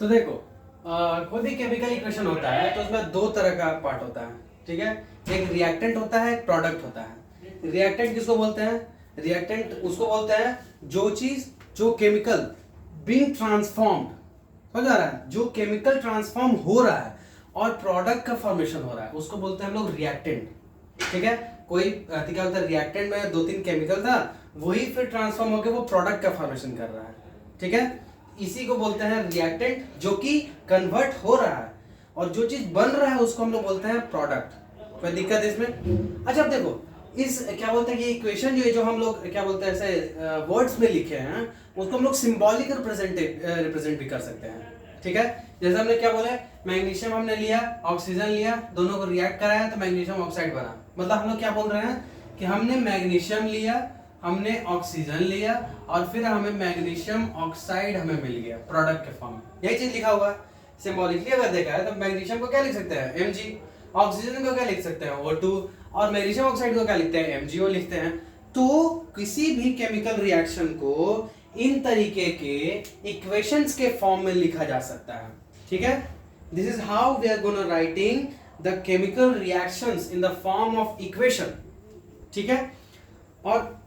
तो देखो कोई भी केमिकल इक्वेशन होता है तो उसमें दो तरह का पार्ट होता है, ठीक है। एक रिएक्टेंट होता है, एक प्रोडक्ट होता है। रिएक्टेंट किसको बोलते हैं? रिएक्टेंट उसको बोलते हैं जो चीज, जो केमिकल बीइंग ट्रांसफॉर्म्ड, समझ आ रहा है, जो केमिकल ट्रांसफॉर्म हो रहा है और प्रोडक्ट का फॉर्मेशन हो रहा है, उसको बोलते हैं हम लोग रिएक्टेंट, ठीक है। कोई क्या होता है, रिएक्टेंट में दो तीन केमिकल था, वही फिर ट्रांसफॉर्म होकर वो प्रोडक्ट का फॉर्मेशन कर रहा है, ठीक है। इसी को बोलते हैं रिएक्टेंट, जो कि कन्वर्ट हो रहा है, और जो चीज बन रहा है उसको हम लोग बोलते हैं प्रोडक्ट। कोई दिक्कत है इसमें? अच्छा अब देखो, इस क्या बोलते हैं कि इक्वेशन जो है, जो हम लोग क्या बोलते हैं ऐसे वर्ड्स में लिखे हैं, उसको हम लोग सिंबॉलिक रिप्रेजेंट भी कर सकते हैं, ठीक है। जैसे हमने क्या बोले, मैग्नीशियम हमने लिया, ऑक्सीजन लिया, दोनों को रिएक्ट कराया तो मैग्नीशियम ऑक्साइड बना। मतलब हम लोग क्या बोल रहे हैं कि हमने मैग्नीशियम लिया, हमने ऑक्सीजन लिया, और फिर हमें मैग्नीशियम ऑक्साइड हमें मिल गया प्रोडक्ट के फॉर्म में। यही चीज लिखा हुआ है सिंबॉलिकली। अगर देखा है तो मैग्नीशियम को क्या लिख सकते हैं? Mg। ऑक्सीजन को क्या लिख सकते हैं? O2। और मैग्नीशियम ऑक्साइड को क्या लिखते हैं? MgO लिखते हैं। तो किसी भी केमिकल रिएक्शन को इन तरीके के इक्वेशंस के फॉर्म में लिखा जा सकता है, ठीक है। This is how we are gonna writing the chemical reactions in the form of equation, ठीक है। और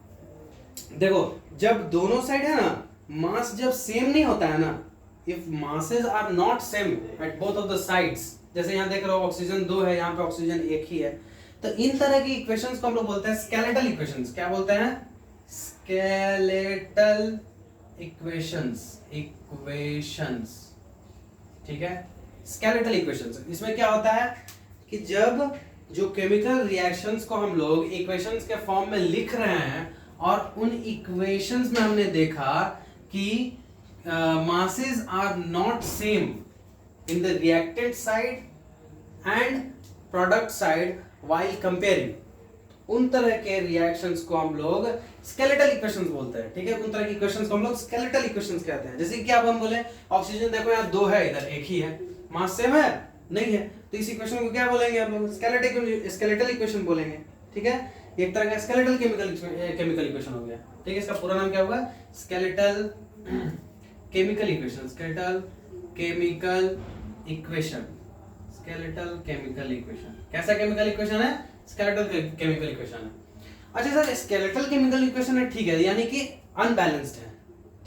देखो, जब दोनों साइड है ना, मास जब सेम नहीं होता है ना, if masses are not same at both of the sides, जैसे यहां देख रहे हो ऑक्सीजन 2 है, यहां पे ऑक्सीजन 1 ही है, तो इन तरह की इक्वेशंस को हम लोग बोलते हैं स्केलेटल इक्वेशंस। क्या बोलते हैं? स्केलेटल इक्वेशंस, ठीक है। स्केलेटल इक्वेशंस, इसमें क्या होता है कि जब जो केमिकल रिएक्शंस को हम लोग इक्वेशंस के फॉर्म में लिख रहे हैं, और उन इक्वेशंस में हमने देखा कि masses are not same in the reactant side and product side while comparing, उन तरह के रिएक्शंस को हम लोग स्केलेटल इक्वेशंस बोलते हैं, ठीक है। उन तरह की इक्वेशंस को हम लोग स्केलेटल इक्वेशंस कहते हैं। जैसे कि आप हम बोले ऑक्सीजन देखो यहाँ 2 है, इधर 1 ही है, मास सेम है नहीं है, तो इस इक्वेशन को क्या बोलेंगे हम लोग? स्केलेटल इक्वेशन बोलेंगे, ठीक है। एक तरह का स्केलेटल केमिकल इक्वेशन हो गया, ठीक है। इसका पूरा नाम क्या होगा? Skeletal chemical equation. Skeletal chemical equation, skeletal chemical equation. कैसा केमिकल इक्वेशन है? स्केलेटल केमिकल इक्वेशन है। अच्छा सर, स्केलेटल केमिकल इक्वेशन है, ठीक है, यानी कि अनबैलेंस्ड है,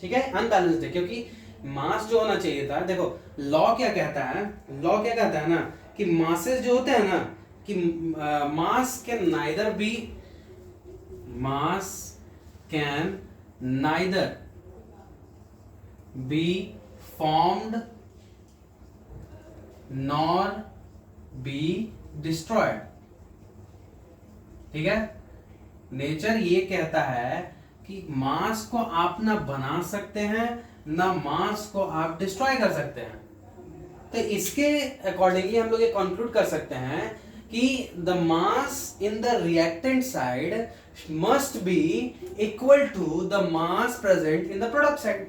ठीक है, अनबैलेंस्ड है, क्योंकि मास जो होना चाहिए था, देखो लॉ क्या कहता है, लॉ क्या कहता है ना कि मासेस जो होते हैं ना, कि मास can neither be, mass can neither be formed nor be destroyed, ठीक है। नेचर ये कहता है कि मास को आप ना बना सकते हैं, ना मास को आप डिस्ट्रॉय कर सकते हैं। तो इसके अकॉर्डिंगली हम लोग ये कंक्लूड कर सकते हैं कि the mass in the reactant side must be equal to the mass present in the product side,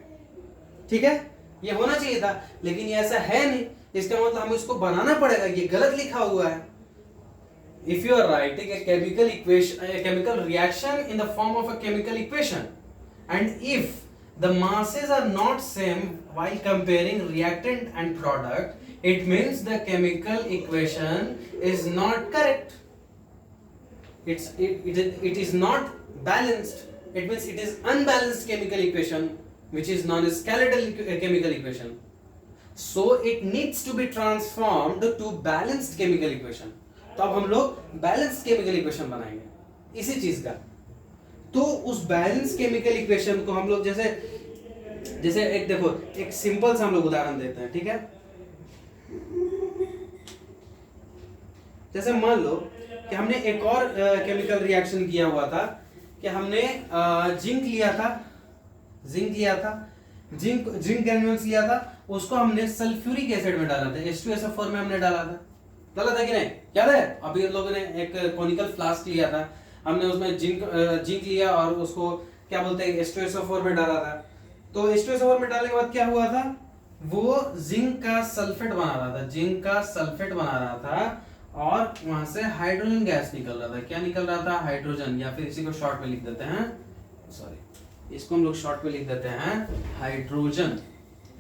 ठीक है। ये होना चाहिए था, लेकिन ये ऐसा है नहीं। इसका मतलब हमें इसको बनाना पड़ेगा, ये गलत लिखा हुआ है। If you are writing a chemical equation, a chemical reaction in the form of a chemical equation, and if the masses are not same while comparing reactant and product, it means the chemical equation is not correct. It is not balanced. It means it is unbalanced chemical equation, which is known as skeletal chemical equation. So it needs to be transformed to balanced chemical equation. तो अब हम लोग balance chemical equation बनाएंगे इसी चीज का। तो उस बैलेंस केमिकल इक्वेशन को हम लोग जैसे एक देखो, एक सिंपल सा हम लोग उदाहरण देते हैं, ठीक है। जैसे मान लो कि हमने एक और केमिकल रिएक्शन किया हुआ था कि हमने जिंक लिया था, जिंक ग्रेन्यूल्स लिया था, उसको हमने सल्फ्यूरिक एसिड में डाला था, H2SO4 में हमने डाला था कि नहीं? याद है? अभी लोगों ने एक कॉनिकल फ्लास्क लिया था, हमने उसमें जिंक लिया और उसको क्या बोलते हैं H2SO4 में डाला था। तो H2SO4 में डालने के बाद क्या हुआ था? वो जिंक का सल्फेट बना रहा था, और वहां से हाइड्रोजन गैस निकल रहा था। क्या निकल रहा था? हाइड्रोजन, या फिर इसी को शॉर्ट में लिख देते हैं, सॉरी, इसको हम लोग शॉर्ट में लिख देते हैं हाइड्रोजन,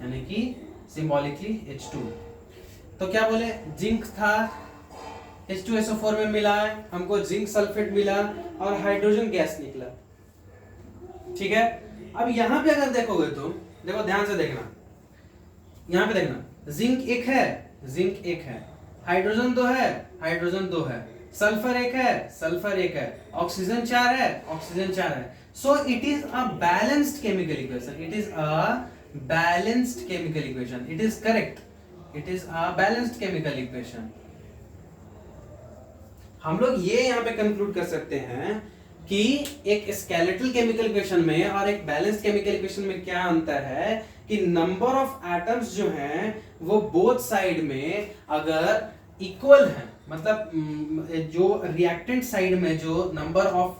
यानी कि सिंबॉलिकली H2। तो क्या बोले, जिंक था, H2SO4 में मिला है, हमको जिंक सल्फेट मिला और हाइड्रोजन गैस निकला। ठीक है, अब यहां पे अगर देखोगे तो देखो, ध्यान से देखना, यहां पे देखना, जिंक एक है, जिंक एक है, हाइड्रोजन दो है, हाइड्रोजन दो है, सल्फर एक है, सल्फर एक है, ऑक्सीजन 4 है, ऑक्सीजन 4 है। So it is a balanced chemical equation, it is a balanced chemical equation, it is correct, it is a balanced chemical equation. हम लोग ये यहां पे कंक्लूड कर सकते हैं कि एक स्केलेटल केमिकल इक्वेशन में और एक बैलेंस्ड केमिकल इक्वेशन में क्या अंतर है कि नंबर ऑफ एटम्स जो हैं वो बोथ साइड में अगर इक्वल है, मतलब जो रिएक्टेंट साइड में जो नंबर ऑफ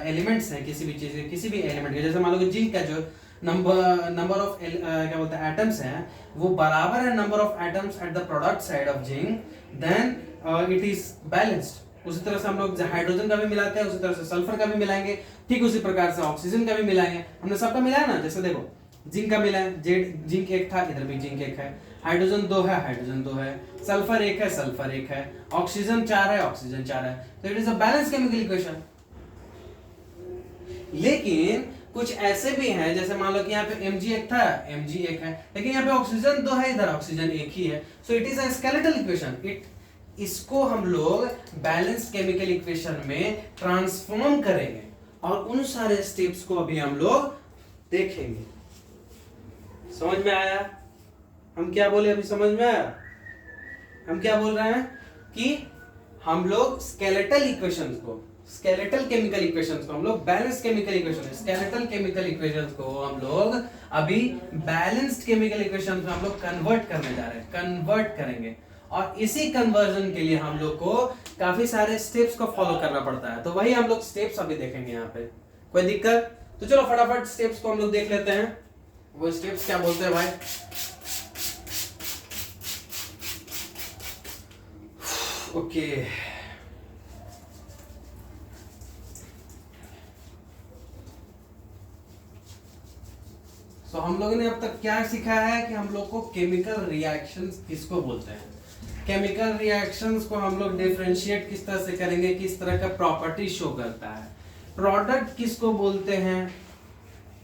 एलिमेंट्स हैं किसी भी चीज के, किसी भी एलिमेंट के, जैसे मान लो कि जिंक का जो नंबर ऑफ क्या बोलते हैं एटम्स हैं वो बराबर है number of atoms at the product side of zinc, then it is balanced. उसी तरह से हम लोग हाइड्रोजन का भी मिलाते हैं, उसी तरह से सल्फर का भी मिलाएंगे, ठीक उसी प्रकार से ऑक्सीजन का भी मिलाएंगे। हमने सबका मिलाया ना, जैसे देखो जिंक का मिला है, जिंक एक था, इधर भी जिंक एक है, हाइड्रोजन 2 है, हाइड्रोजन 2 है, सल्फर एक है, सल्फर एक है, ऑक्सीजन 4 है, ऑक्सीजन 4 है। तो it is a balance chemical equation. लेकिन कुछ ऐसे भी हैं, जैसे मान लो कि यहाँ पे Mg एक था, Mg एक है, लेकिन यहाँ पे ऑक्सीजन 2 है, इधर ऑक्सीजन एक ही है। So it is a skeletal equation. इसको हम लोग बैलेंस केमिकल इक्वेशन में ट्रांसफॉर्म करेंगे और उन सारे स्टेप्स को अभी हम लोग देखेंगे। समझ में आया? हम क्या बोले अभी, समझ में आया? हम क्या बोल रहे हैं कि हम लोग स्केलेटल इक्वेशंस को, स्केलेटल केमिकल इक्वेशंस को हम लोग balance chemical equation, skeletal chemical equations को हम लोग अभी बैलेंस्ड केमिकल इक्वेशन में हम लोग कन्वर्ट करने जा रहे हैं, कन्वर्ट करेंगे। और इसी कन्वर्जन के लिए हम लोग को काफी सारे स्टेप्स को फॉलो करना पड़ता है, तो वही हम लोग स्टेप्स अभी देखेंगे यहाँ पे। कोई दिक्कत? तो चलो फटाफट स्टेप्स को हम लोग देख लेते हैं। वो स्टेप्स क्या बोलते हैं भाई? ओके, तो हम लोगों ने अब तक क्या सीखा है कि हम लोग को केमिकल रिएक्शंस किसको बोलते हैं, केमिकल रिएक्शंस को हम लोग डिफरेंशिएट किस तरह से करेंगे, किस तरह का प्रॉपर्टी शो करता है, प्रोडक्ट किसको बोलते हैं,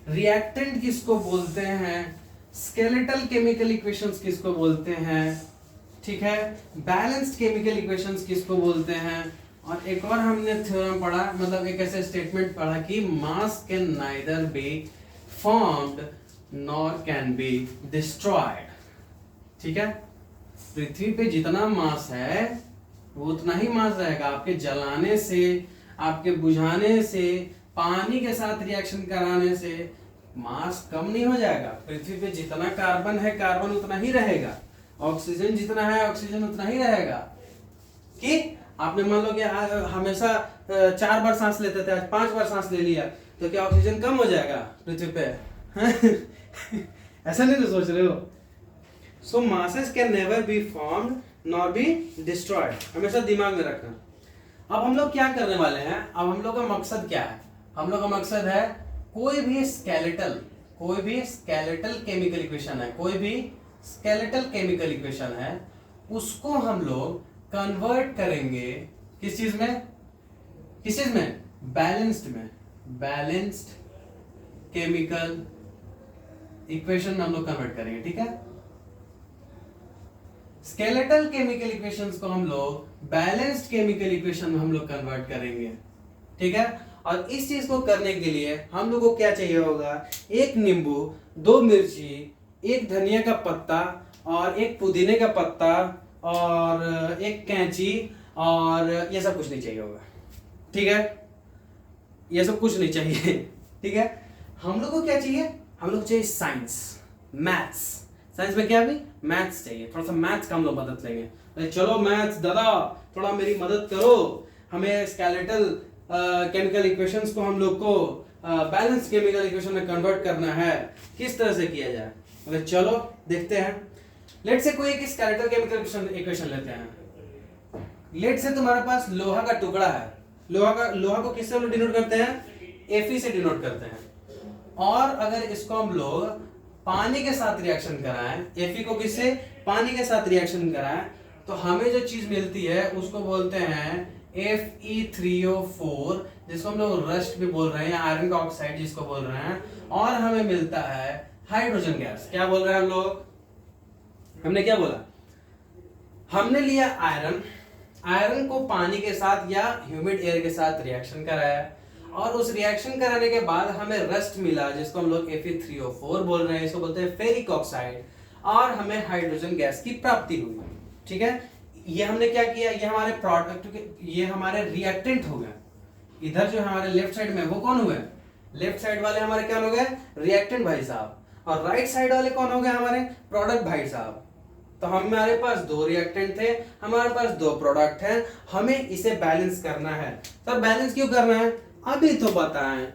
रिएक्टेंट किसको बोलते हैं, स्केलेटल केमिकल इक्वेशंस किसको बोलते हैं, ठीक है, बैलेंस्ड केमिकल इक्वेशंस किसको बोलते हैं। और एक और हमने थ्योरम पढ़ा, मतलब एक ऐसे स्टेटमेंट पढ़ा कि मास can neither be formed nor can be destroyed. ठीक है, पृथ्वी पे जितना मास है वो उतना ही मास रहेगा। आपके जलाने से, आपके बुझाने से, पानी के साथ रिएक्शन कराने से मास कम नहीं हो जाएगा। पृथ्वी पे जितना कार्बन है, कार्बन उतना ही रहेगा, ऑक्सीजन जितना है, ऑक्सीजन उतना ही रहेगा। कि आपने मान लो कि हमेशा 4 बार सांस लेते थे, आज 5 बार सांस ले लिया, तो क्या ऑक्सीजन कम हो जाएगा पृथ्वी पे? ऐसा नहीं तो सोच रहे हो। So masses can never be formed nor be destroyed, हमेशा दिमाग में रखना। अब हम लोग क्या करने वाले हैं, अब हम लोग का मकसद क्या है? हम लोग का मकसद है कोई भी स्केलेटल केमिकल इक्वेशन है, कोई भी स्केलेटल केमिकल इक्वेशन है, उसको हम लोग कन्वर्ट करेंगे किस चीज में, किस चीज में? बैलेंस्ड में, बैलेंस्ड केमिकल इक्वेशन में हम लोग कन्वर्ट करेंगे। ठीक है, स्केलेटल केमिकल इक्वेशंस को हम लोग बैलेंस्ड केमिकल इक्वेशन में हम लोग कन्वर्ट करेंगे। ठीक है, और इस चीज को करने के लिए हम लोग को क्या चाहिए होगा? एक नींबू, 2 मिर्ची, एक धनिया का पत्ता और एक पुदीने का पत्ता और एक कैंची, और ये सब कुछ नहीं चाहिए होगा। ठीक है, ये सब कुछ नहीं चाहिए। ठीक है, हम लोग को क्या चाहिए? हम लोग चाहिए साइंस, मैथ्स। साइंस में क्या भी? मैथ्स चाहिए। थोड़ा सा मैथ्स का हम लोग मदद लेंगे। अरे चलो मैथ्स दादा थोड़ा मेरी मदद करो, हमें स्केलेटल केमिकल इक्वेशंस को हम लोग को बैलेंस केमिकल इक्वेशन में कन्वर्ट करना है, किस तरह से किया जाए? अरे चलो देखते हैं। लेट से कोई एक स्केलेटल केमिकल इक्वेशन लेते हैं। लेट से तुम्हारे पास लोहा का टुकड़ा है, लोहा को किससे डिनोट करते हैं? Fe से डिनोट करते हैं। और अगर इसको हम लोग पानी के साथ रिएक्शन कराएं, Fe को किससे, पानी के साथ रिएक्शन कराएं, तो हमें जो चीज मिलती है उसको बोलते हैं Fe3O4, जिसको हम लोग रस्ट भी बोल रहे हैं, आयरन का ऑक्साइड जिसको बोल रहे हैं, और हमें मिलता है हाइड्रोजन गैस। क्या बोल रहे हैं हम लोग, हमने क्या बोला, हमने लिया आयरन, आयरन को पानी के साथ या ह्यूमिड एयर के साथ रिएक्शन कराया, और उस रिएक्शन कराने के बाद हमें रस्ट मिला जिसको हम लोग Fe3O4 बोल रहे हैं, इसको बोलते हैं फेरिक ऑक्साइड, और हमें हाइड्रोजन गैस की प्राप्ति हुई। ठीक है, ये हमने क्या किया, ये हमारे प्रोडक्ट, ये हमारे रिएक्टेंट हो गए। इधर जो हमारे लेफ्ट साइड में वो कौन हुए, लेफ्ट साइड वाले हमारे क्या हो गए, रिएक्टेंट भाई साहब, और राइट साइड वाले कौन हो गए, हमारे प्रोडक्ट भाई साहब। तो हमारे पास दो रिएक्टेंट थे, हमारे पास दो प्रोडक्ट हैं, हमें इसे बैलेंस करना है। सर बैलेंस क्यों करना है, अभी तो बताएं,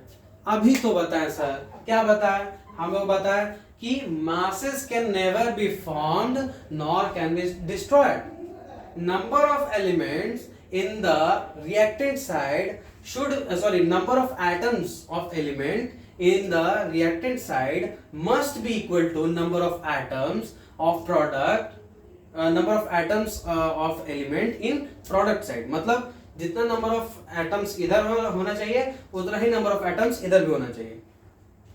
अभी तो बताएं सर, क्या बताएं, हम लोग बताएं कि masses can never be formed nor can be destroyed. Number of elements in the reactant side should number of atoms of element in the reactant side must be equal to number of atoms of product, number of atoms of element in product side। मतलब जितना number of atoms इधर होना चाहिए उतना ही number of atoms इधर भी होना चाहिए।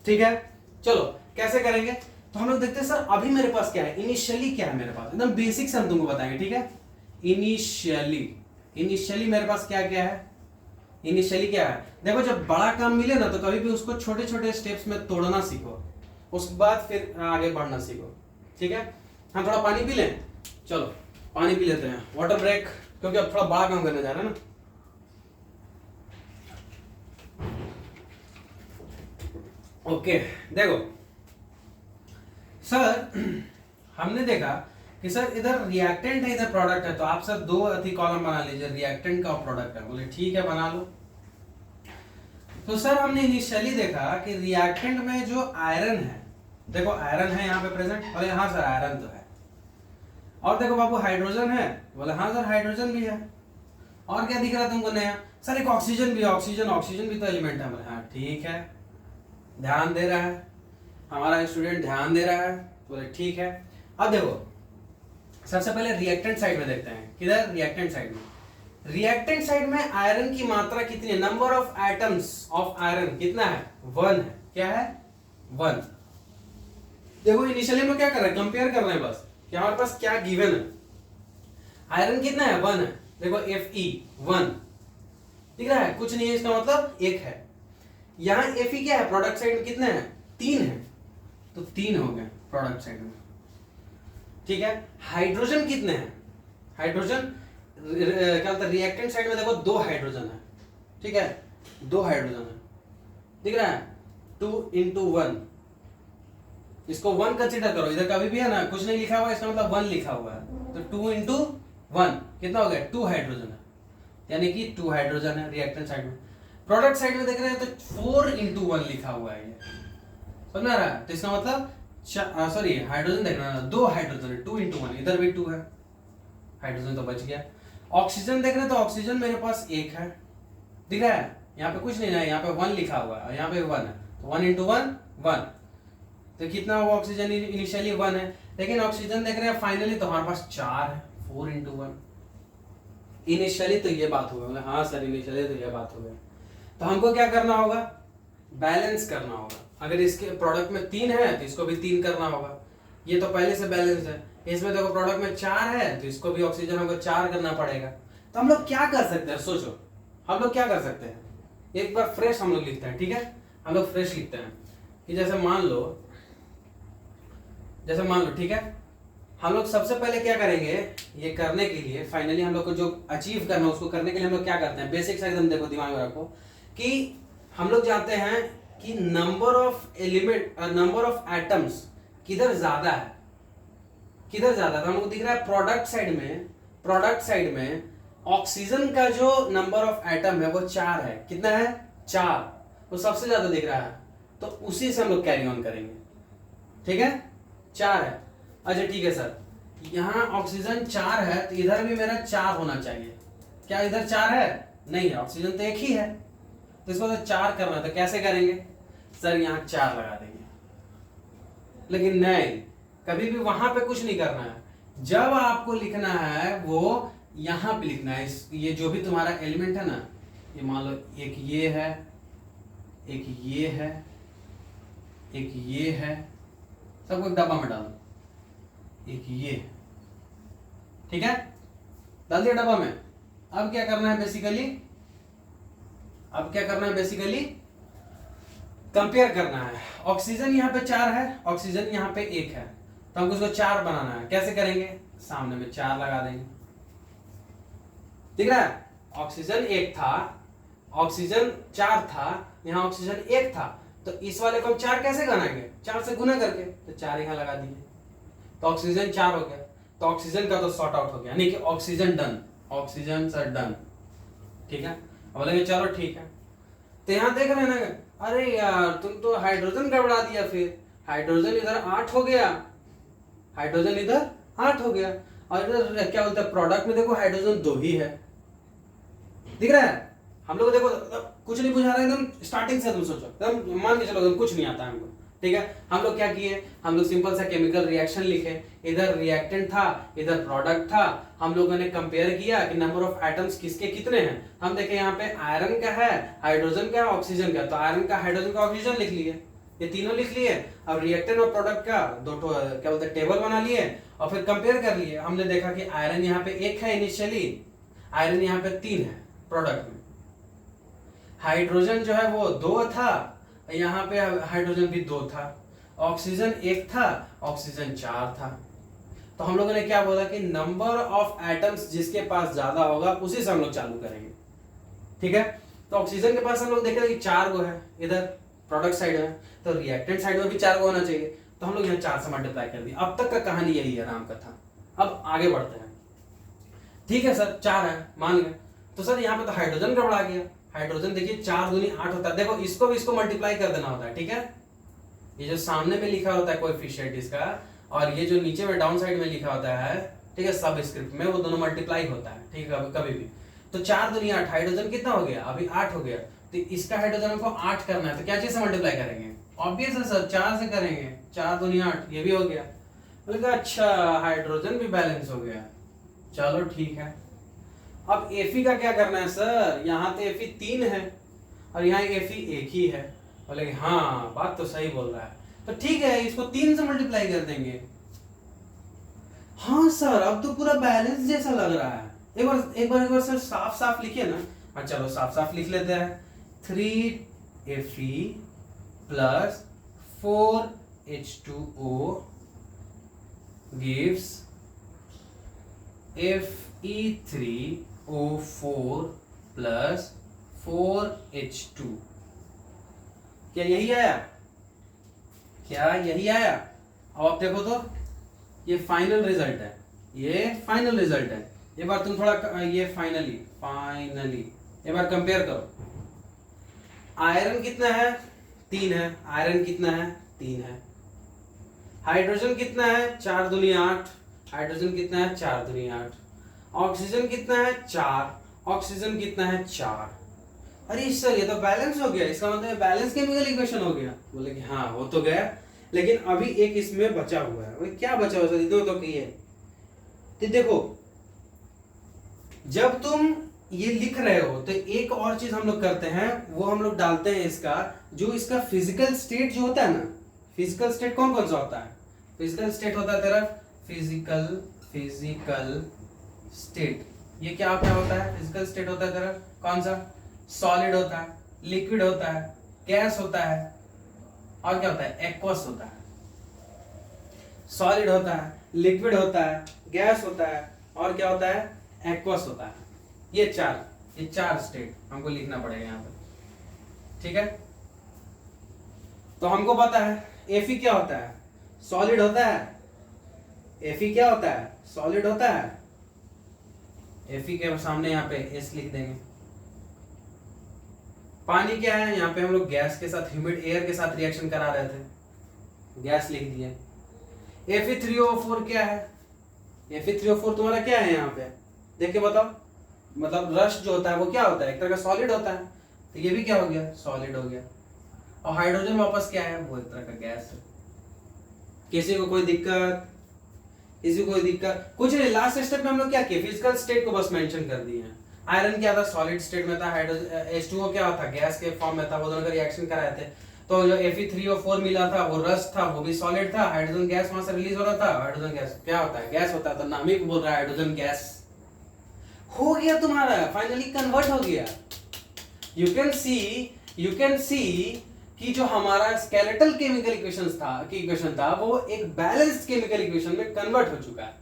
ठीक है, चलो कैसे करेंगे, तो हम लोग देखते हैं। सर अभी मेरे पास क्या है, इनिशियली क्या है मेरे पास, एकदम बेसिक से हम तुमको बताएंगे। ठीक है, इनिशियली मेरे पास क्या क्या है, इनिशियली क्या है, देखो जब बड़ा काम मिले ना तो कभी भी उसको छोटे छोटे स्टेप्स में तोड़ना सीखो, उसके बाद फिर आगे बढ़ना सीखो। ठीक है, हम थोड़ा पानी पी लें, चलो पानी पी लेते हैं, वाटर ब्रेक, क्योंकि अब थोड़ा बड़ा काम करने जा रहे हैं ना। ओके देखो सर, हमने देखा कि सर इधर रिएक्टेंट है इधर प्रोडक्ट है, तो आप सर दो अति कॉलम बना लीजिए, रिएक्टेंट का और प्रोडक्ट का। बोले ठीक है बना लो। तो सर हमने इनिशियली देखा कि रिएक्टेंट में जो आयरन है, देखो आयरन है यहाँ पे प्रेजेंट, बोले हाँ सर आयरन तो है, और देखो बाबू हाइड्रोजन है, बोले हाँ सर हाइड्रोजन भी है, और क्या दिख रहा है तुमको नया, सर एक ऑक्सीजन भी है, ऑक्सीजन भी तो एलिमेंट है। बोले हाँ ठीक है, ध्यान दे रहा है हमारा स्टूडेंट, ध्यान दे रहा है, बोले ठीक है। अब देखो सबसे पहले रिएक्टेंट साइड में देखते हैं, किधर, रिएक्टेंट साइड में। रिएक्टेंट साइड में आयरन की मात्रा कितनी है, number of atoms of iron कितना है, 1 है। क्या है, 1। देखो इनिशियली में क्या कर रहे हैं, कंपेयर कर रहे हैं बस कि हमारे पास क्या गिवन है। आयरन कितना है, 1 है। देखो Fe 1 दिख रहा है, कुछ नहीं है, इसका मतलब 1 है। यहाँ Fe क्या है, प्रोडक्ट साइड में कितने हैं, 3 है, तो 3 हो गए प्रोडक्ट साइड में। ठीक है, हाइड्रोजन कितने हैं, हाइड्रोजन क्या बोलते हैं, रिएक्टेंट साइड में देखो 2 हाइड्रोजन है। ठीक है, 2 हाइड्रोजन है, दिख रहा है, 2 into 1, इसको 1 कंसीडर करो, इधर कभी भी है ना कुछ नहीं लिखा हुआ, इसका मतलब 1 लिखा हुआ है, तो 2 into 1 कितना हो गया, 2 हाइड्रोजन है, यानी कि 2 हाइड्रोजन है रिएक्टेंट साइड में। प्रोडक्ट साइड में देख रहे हैं तो 4 into 1 लिखा हुआ है, ये समझ में आ रहा है, तो इसका मतलब सॉरी हाइड्रोजन देख रहे हैं 2 हाइड्रोजन है, 2 into 1, इधर भी 2 है, हाइड्रोजन तो बच गया। ऑक्सीजन देख रहे हैं तो ऑक्सीजन मेरे पास 1 है, दिख रहा है, यहाँ पे कुछ नहीं है, यहाँ पे 1 लिखा हुआ है और यहाँ पे 1 है, तो 1 into 1 1, तो कितना हुआ, ऑक्सीजन इनिशियली 1 है, लेकिन ऑक्सीजन देख रहे हैं फाइनली तो हमारे पास 4 है, 4 into 1। इनिशियली तो ये बात हो गई, हाँ सर इनिशियली तो ये बात हो गई, तो हमको क्या करना होगा, बैलेंस करना होगा। अगर इसके प्रोडक्ट में 3 है तो इसको भी 3 करना होगा, ये तो पहले से बैलेंस है। इसमें देखो प्रोडक्ट में 4 है तो इसको भी ऑक्सीजन होगा 4 करना पड़ेगा। तो हम लोग क्या कर सकते हैं, सोचो हम लोग क्या कर सकते हैं, एक बार फ्रेश हम लोग लिखते हैं। ठीक है, हम लोग फ्रेश लिखते हैं कि जैसे मान लो ठीक है, हम लोग सबसे पहले क्या करेंगे, ये करने के लिए फाइनली हम लोग को जो अचीव करना है उसको करने के लिए हम लोग क्या करते हैं, बेसिक एकदम देखो दिमाग में रखो कि हम लोग जानते हैं कि number of element, number of atoms किधर ज्यादा है, किधर ज्यादा है, तो हमको दिख रहा है प्रोडक्ट साइड में ऑक्सीजन का जो नंबर ऑफ एटम है वो 4 है, कितना है 4, वो सबसे ज्यादा दिख रहा है, तो उसी से हम लोग कैरी ऑन करेंगे। ठीक है, 4 है, अच्छा ठीक है सर, यहाँ ऑक्सीजन 4 है तो इधर भी मेरा 4 होना चाहिए, क्या इधर 4 है, नहीं है, ऑक्सीजन तो 1 ही है, तो इसको तो 4 करना है, तो कैसे करेंगे सर, यहाँ 4 लगा देंगे, लेकिन नहीं, कभी भी वहां पे कुछ नहीं करना है। जब आपको लिखना है वो यहाँ पे लिखना है। ये जो भी तुम्हारा एलिमेंट है ना, ये मान लो एक ये है, एक ये है, एक ये है, सबको एक डब्बा में डालो, एक ये, ठीक है, डाल दिया डब्बा में। अब क्या करना है बेसिकली, अब क्या करना है बेसिकली, कंपेयर करना है। ऑक्सीजन यहाँ पे 4 है, ऑक्सीजन यहाँ पे 1 है, तो हमको इसको 4 बनाना है। कैसे करेंगे, सामने में 4 लगा देंगे, ठीक है। ऑक्सीजन 1 था, ऑक्सीजन 4 था, यहाँ ऑक्सीजन 1 था, तो इस वाले को हम 4 कैसे बनाएंगे, 4 से गुना करके, तो 4 यहाँ लगा दिए, तो ऑक्सीजन 4 हो गया। तो ऑक्सीजन का तो सॉर्ट आउट हो गया, यानी कि oxygen done, oxygen sir done, ठीक है। अब बोलेंगे चलो ठीक है, तो यहाँ देख रहे हैं ना, अरे यार तुम तो हाइड्रोजन गड़बड़ा दिया, फिर हाइड्रोजन इधर 8 हो गया, हाइड्रोजन इधर 8 हो गया, और इधर क्या बोलते हैं प्रोडक्ट में देखो हाइड्रोजन 2 ही है, दिख रहा है। हम लोग देखो कुछ नहीं बुझा रहा है एकदम स्टार्टिंग से, तुम सोचो एकदम मान के चलो एकदम कुछ नहीं आता है हमको, ठीक है। हम लोग क्या किए, हम लोग सिंपल सा केमिकल रिएक्शन लिखे, इधर रिएक्टेंट था, इधर प्रोडक्ट था, हम लोगों ने कंपेयर किया कि नंबर ऑफ एटम्स किसके कितने हैं। हम देखे यहाँ पे आयरन का है, हाइड्रोजन का है, ऑक्सीजन का, तो आयरन का, हाइड्रोजन का, ऑक्सीजन लिख लिए, ये तीनों लिख लिए। अब रिएक्टेंट और प्रोडक्ट का दो क्या बोलते हैं टेबल बना लिए और फिर कंपेयर कर लिए। हमने देखा कि आयरन यहाँ पे 1 है इनिशियली, आयरन यहाँ पे 3 है प्रोडक्ट में, हाइड्रोजन जो है वो 2 था, यहाँ पे हाइड्रोजन भी 2 था, ऑक्सीजन 1 था, ऑक्सीजन 4 था। तो हम लोगों ने क्या बोला कि नंबर ऑफ एटम्स जिसके पास ज्यादा होगा उसी से हम लोग चालू करेंगे, ठीक है। तो ऑक्सीजन के पास हम लोग देखे कि 4 गो है इधर प्रोडक्ट साइड में, तो रिएक्टेंट साइड में भी 4 गो होना चाहिए, तो हम लोग यहाँ 4 से मल्टीप्लाई कर दिया। अब तक का कहानी यही है राम कथा। अब आगे बढ़ते हैं, ठीक है सर 4 है मान गए, तो सर यहाँ पे तो हाइड्रोजन गड़बड़ा गया। हाइड्रोजन देखिए 4 दूनी 8 होता है, देखो इसको भी इसको मल्टीप्लाई कर देना होता है, ठीक है। ये जो सामने में लिखा होता है कोएफिशिएंट इसका, और ये जो नीचे में डाउन साइड में लिखा होता है, ठीक है, सब स्क्रिप्ट में, वो दोनों मल्टीप्लाई होता है, ठीक है, कभी भी। तो 4 दूनी 8, हाइड्रोजन कितना हो गया, अभी 8 हो गया, तो इसका हाइड्रोजन हमको 8 करना है, तो क्या चीज से मल्टीप्लाई करेंगे, ऑब्वियस है सर 4 से करेंगे, 4 दूनी 8, ये भी हो गया। बोलेगा अच्छा हाइड्रोजन भी बैलेंस हो गया, चलो ठीक है। अब Fe का क्या करना है सर, यहाँ तो Fe 3 है और यहाँ Fe 1 ही है। बोले हाँ बात तो सही बोल रहा है, तो ठीक है इसको 3 से मल्टीप्लाई कर देंगे। हाँ सर अब तो पूरा बैलेंस जैसा लग रहा है, एक बार सर साफ साफ लिखिए ना। हाँ चलो साफ साफ लिख लेते हैं, 3Fe plus 4H2O gives Fe3O4 plus 4H2। क्या यही आया, क्या यही आया। अब आप देखो तो ये फाइनल रिजल्ट है, ये फाइनल रिजल्ट है। एक बार तुम थोड़ा ये फाइनली एक बार कंपेयर करो। आयरन कितना है 3 है, आयरन कितना है 3 है, हाइड्रोजन कितना है 4 दूनी 8, हाइड्रोजन कितना है 4 दूनी 8, ऑक्सीजन कितना है 4, ऑक्सीजन कितना है 4। अरे सर ये तो बैलेंस हो गया, इसका मतलब बैलेंस केमिकल इक्वेशन हो गया। बोले कि हाँ हो तो गया, लेकिन अभी एक इसमें बचा हुआ है। क्या बचा हुआ सर, दो तो किए। तो देखो जब तुम ये लिख रहे हो तो एक और चीज हम लोग करते हैं, वो हम लोग डालते हैं इसका जो इसका फिजिकल स्टेट जो होता है ना, फिजिकल स्टेट कौन कौन सा होता है, फिजिकल स्टेट होता है तेरा फिजिकल स्टेट। ये क्या होता है, फिजिकल स्टेट होता है तेरा कौन सा, सॉलिड होता है, लिक्विड होता है, गैस होता है, और क्या होता है एक्वस होता है। सॉलिड होता है, लिक्विड होता है, गैस होता है, और क्या होता है एक्वस होता है। ये चार स्टेट हमको लिखना पड़ेगा यहाँ पे, ठीक है। तो हमको पता है Fe क्या होता है, सॉलिड होता है। Fe क्या होता है, सॉलिड होता है। Fe के सामने यहाँ पे S लिख देंगे। पानी क्या है, यहाँ पे हम लोग गैस के साथ, ह्यूमिड एयर के साथ रिएक्शन करा रहे थे, गैस लिख दिए। Fe3O4 क्या है, Fe3O4 तुम्हारा क्या है यहाँ पे देख के बताओ। मतलब रस्ट जो होता है वो क्या होता है, एक तरह का सॉलिड होता है, तो ये भी क्या हो गया, सॉलिड हो गया। और हाइड्रोजन वापस क्या है, वो एक तरह का गैस है। किसी को कोई दिक्कत? किसी को कोई दिक्कत? कुछ नहीं, लास्ट स्टेप में हम लोग क्या किए, फिजिकल स्टेट को बस मेंशन कर दिए हैं। आयरन क्या था, सॉलिड स्टेट में था, H2O क्या था, गैस के फॉर्म में था, वो दोनों का रिएक्शन कराए थे। तो जो Fe3O4 मिला था वो रस्ट था, वो भी सॉलिड था, हाइड्रोजन गैस वहां से रिलीज हो रहा था। हाइड्रोजन गैस क्या होता है, गैस होता है, तो नाम ही बोल रहा है हाइड्रोजन गैस। हो गया तुम्हारा, फाइनली कन्वर्ट हो गया। यू कैन सी कि जो हमारा स्केलेटल केमिकल इक्वेशन था वो एक बैलेंस्ड केमिकल इक्वेशन में कन्वर्ट हो चुका है।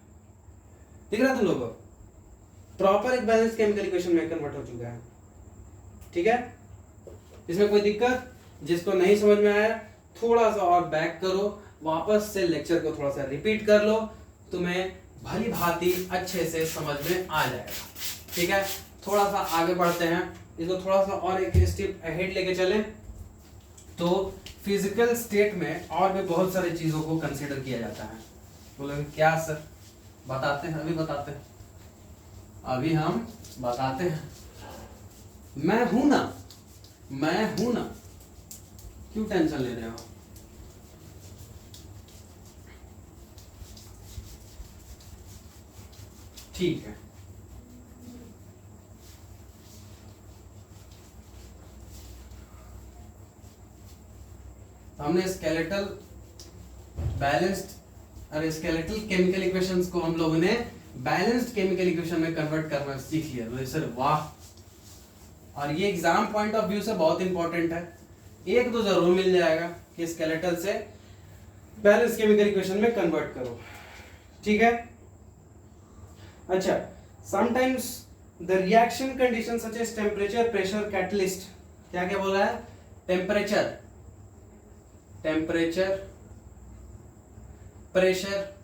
दिख रहा है तुम लोगों को? प्रॉपर एक बैलेंस केमिकल इक्वेशन में कन्वर्ट हो चुका है। ठीक है, इसमें कोई दिक्कत? जिसको नहीं समझ में आया थोड़ा सा और बैक करो, वापस से लेक्चर को थोड़ा सा रिपीट कर लो, तुम्हें भली भांति अच्छे से समझ में आ जाएगा। ठीक है, थोड़ा सा आगे बढ़ते हैं, इसको थोड़ा सा और एक स्टेप अहेड लेके चलें। तो फिजिकल स्टेट में और भी बहुत सारी चीजों को कंसीडर किया जाता है। बोलोगे क्या सर? बताते हैं, अभी हम बताते हैं। मैं हूं ना, क्यों टेंशन ले रहे हो? ठीक है, हमने स्केलेटल केमिकल इक्वेशंस को हम लोगों ने बैलेंस्ड केमिकल इक्वेशन में कन्वर्ट करना सीख लिया। तो सर वाह! और ये एग्जाम पॉइंट ऑफ व्यू से बहुत इंपॉर्टेंट है। एक तो जरूर मिल जाएगा कि स्केलेटल से बैलेंस केमिकल इक्वेशन में कन्वर्ट करो। ठीक है, अच्छा, sometimes the reaction condition such as temperature, pressure, catalyst, क्या क्या बोला है? टेम्परेचर, प्रेशर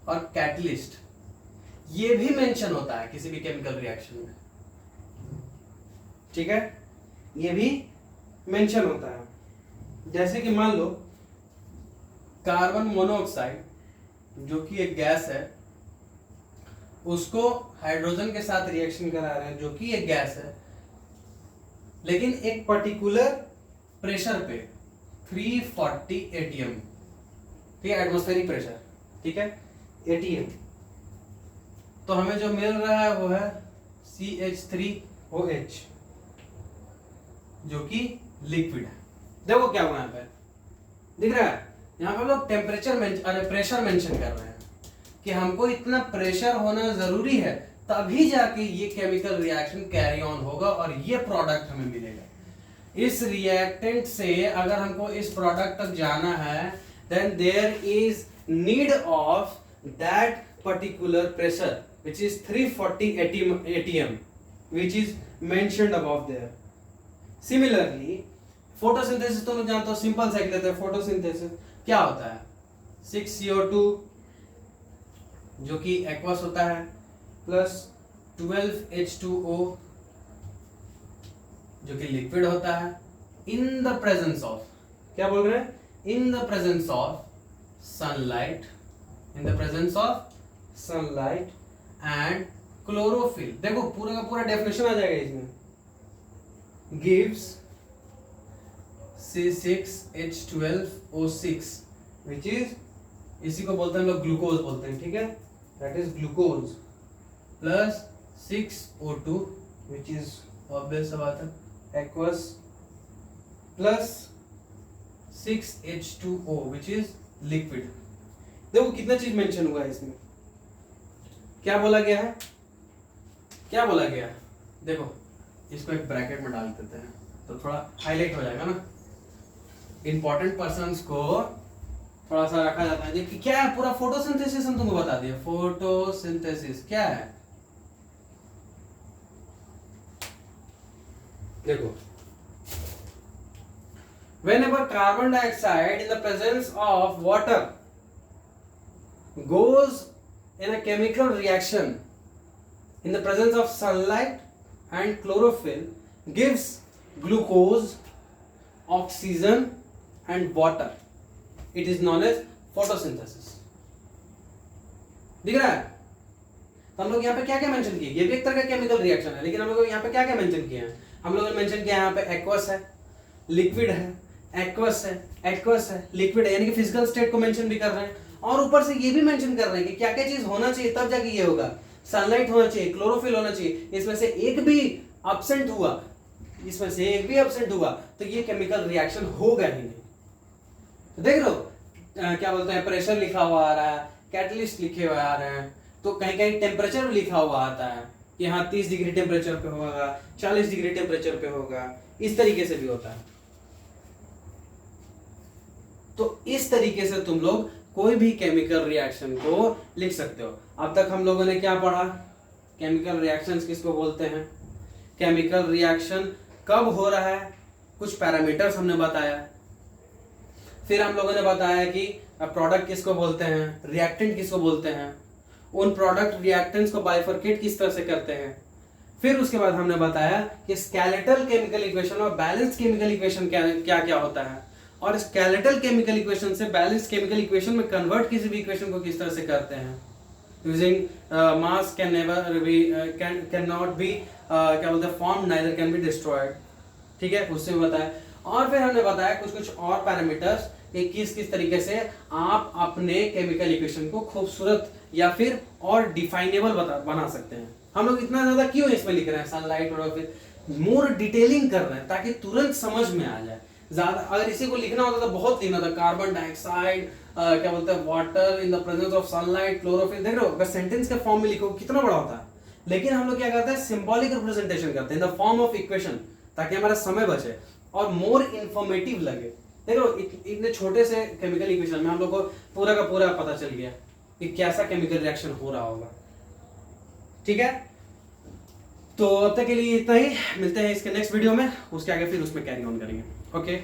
और कैटलिस्ट, ये भी मेंशन होता है किसी भी केमिकल रिएक्शन में। ठीक है, ये भी मेंशन होता है। जैसे कि मान लो कार्बन मोनोऑक्साइड जो कि एक गैस है, उसको हाइड्रोजन के साथ रिएक्शन करा रहे हैं जो कि एक गैस है, लेकिन एक पर्टिकुलर प्रेशर पे 340 एटीएम, ठीक है, एटमॉस्फेरिक प्रेशर, ठीक है, एटीएम, तो हमें जो मिल रहा है वो है CH3OH जो कि लिक्विड है। देखो क्या हुआ यहाँ पे, दिख रहा है? यहाँ पे लोग प्रेशर मेंशन कर रहे हैं कि हमको इतना प्रेशर होना जरूरी है, तभी जाके ये केमिकल रिएक्शन कैरी ऑन होगा और ये प्रोडक्ट हमें मिलेगा। इस रिएक्टेंट से अगर हमको इस प्रोडक्ट तक जाना है, then there is need of that particular pressure which is 340 atm which is mentioned above there. Similarly, photosynthesis तो लोग जानते हो, सिंपल सा लेते हैं। फोटोसिंथेसिस क्या होता है? 6CO2 जो कि एक्वस होता है प्लस 12H2O जो कि लिक्विड होता है, इन द प्रेजेंस ऑफ, क्या बोल रहे हैं? In the presence of sunlight, in the presence of sunlight and chlorophyll. देखो पूरा का पूरा डेफिनेशन आ जाएगा इसमें। गिव्स C6H12O6 which is, इसी को बोलते हैं लोग ग्लूकोज बोलते हैं, ठीक है, that is glucose, plus 6O2 which is obvious सा बात है aqueous, plus 6H2O which is liquid. देखो कितना चीज मेंशन हुआ है इसमें, क्या बोला गया है, क्या बोला गया? देखो इसको एक ब्रैकेट में डाल देते हैं तो थोड़ा हाईलाइट हो जाएगा ना। इंपॉर्टेंट पर्संस को थोड़ा सा रखा जाता है कि क्या है, पूरा फोटोसिंथेसिस हम तुमको बता दिया। फोटोसिंथेसिस क्या है? देखो, whenever carbon dioxide in the presence of water goes in a chemical reaction in the presence of sunlight and chlorophyll, gives glucose, oxygen and water. It is known as photosynthesis. दिख रहा है? तो हम लोग यहाँ पे क्या क्या मेंशन किए? ये भी एक तरह का केमिकल रिएक्शन है, लेकिन हम लोग यहाँ पे क्या क्या मेंशन किए हैं? हम लोगों ने मेंशन किया यहाँ पे एक्वस है, लिक्विड है, एक्वस है, लिक्विड है, यानी कि फिजिकल स्टेट को मेंशन भी कर रहे हैं और ऊपर से ये भी मेंशन कर रहे हैं कि क्या क्या चीज होना चाहिए तब जाके ये होगा। सनलाइट होना चाहिए, क्लोरोफिल होना चाहिए, इसमें से एक भी एब्सेंट हुआ तो ये केमिकल रिएक्शन होगा ही नहीं। देख रहे हो क्या बोलते हैं, प्रेशर लिखा हुआ आ रहा है, कैटलिस्ट लिखे हुए आ रहे हैं, तो कहीं कहीं टेम्परेचर लिखा हुआ आता है कि हाँ 30 डिग्री टेम्परेचर पे होगा, 40 डिग्री टेम्परेचर पे होगा, इस तरीके से भी होता है। तो इस तरीके से तुम लोग कोई भी केमिकल रिएक्शन को लिख सकते हो। अब तक हम लोगों ने क्या पढ़ा, केमिकल रिएक्शंस किसको बोलते हैं, केमिकल रिएक्शन कब हो रहा है, कुछ पैरामीटर्स हमने बताया, फिर हम लोगों ने बताया कि प्रोडक्ट किसको बोलते हैं, रिएक्टेंट किसको बोलते हैं, उन प्रोडक्ट रिएक्टेंट्स को बाइफरकेट किस तरह से करते हैं, फिर उसके बाद हमने बताया कि स्केलेटल केमिकल इक्वेशन और बैलेंस्ड केमिकल इक्वेशन क्या क्या होता है, और स्केलेटल केमिकल इक्वेशन से बैलेंस्ड केमिकल इक्वेशन में कन्वर्ट किसी भी इक्वेशन को किस तरह से करते हैं, using mass can never B can not be क्या बोलते हैं form, neither can be destroyed, ठीक है, उससे भी बताया। और फिर हमने बताया कुछ और पैरामीटर्स कि किस तरीके से आप अपने केमिकल इक्वेशन को खूबसूरत या फिर और डिफाइनेबल बना सकते हैं। हम लोग इतना ज्यादा क्यों इसमें लिख रहे हैं, सनलाइट और फिर मोर डिटेलिंग कर रहे हैं ताकि तुरंत समझ में आ जाए। ज्यादा अगर इसी को लिखना होता तो बहुत लिखना था, कार्बन डाइऑक्साइड क्या बोलते हैं water in the presence of sunlight, chlorophyll, देख रहे हो अगर सेंटेंस के फॉर्म में लिखो कितना बड़ा होता है। लेकिन हम लोग क्या करते हैं, सिंबॉलिक रिप्रेजेंटेशन करते हैं इन द फॉर्म ऑफ इक्वेशन, ताकि हमारा समय बचे और मोर इंफॉर्मेटिव लगे। देखो इतने छोटे से केमिकल इक्वेशन में हम लोग को पूरा का पूरा पता चल गया कि कैसा केमिकल रिएक्शन हो रहा होगा, ठीक है। तो अब तक के लिए इतना ही, मिलते हैं इसके नेक्स्ट वीडियो में, उसके आगे फिर उसमें कैरी ऑन करेंगे। ओके।